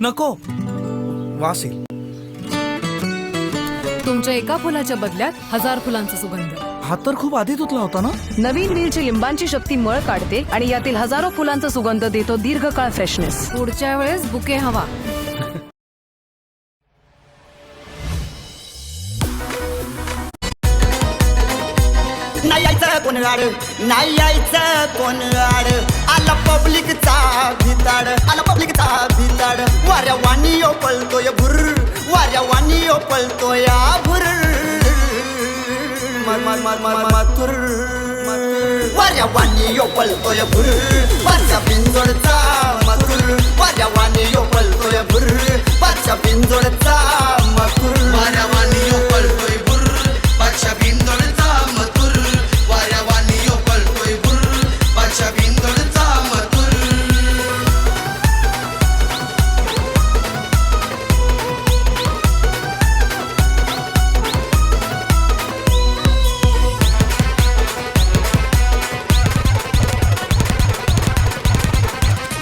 नको, वास येईल. तुमच्या एका फुलाच्या बदल्यात 1000 फुलांचा सुगंध. हा तर खूप आधी धुतला होता ना. नवीन व्हीलची लिंबांची शक्ती मळ काढते आणि यातील हजारो फुलांचा सुगंध देतो दीर्घकाळ फ्रेशनेस. पुढच्या वेळेस बुके हवा. नाही यायचं कोण गाड, नाही यायचं कोण गाड. आला पब्लिकचा भिताड, आला पब्लिकचा भिताड. वाऱ्या वाणी ओ पळतोय भुर, वाऱ्या वाणी ओ पळतोय भुर. मातुर वाऱ्या वाणी ओ पळतोय भुर. वारच्या बिंजोडचा मातुर, वाऱ्या वाणी ओ पळतोय भुर. वारच्या बिंजोडचा मातुर, वाऱ्या वाणी ओ पळतोय भुर. वारच्या बिंजोडचा मातुर, वाऱ्या वाणी ओ पळतोय भुर. वारच्या बिंजोडचा मातुर.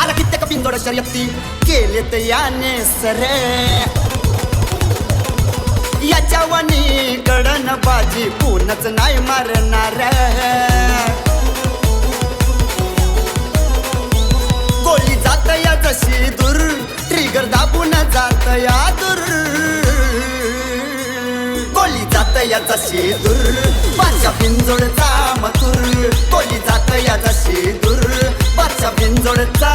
आला कित्येक बिंदोड शर्यती केलेत याने सरे. याच्या वाणी कडन बाजी कोणच नाही मारणार. गोळी जात या जशी दूर, ट्रिगर दाबून जात या दूर. गोळी जात या जशी दूर, बादशा बिंजोडचा मथुर. गोळी जात या जशी दूर, बादशा बिंजोडचा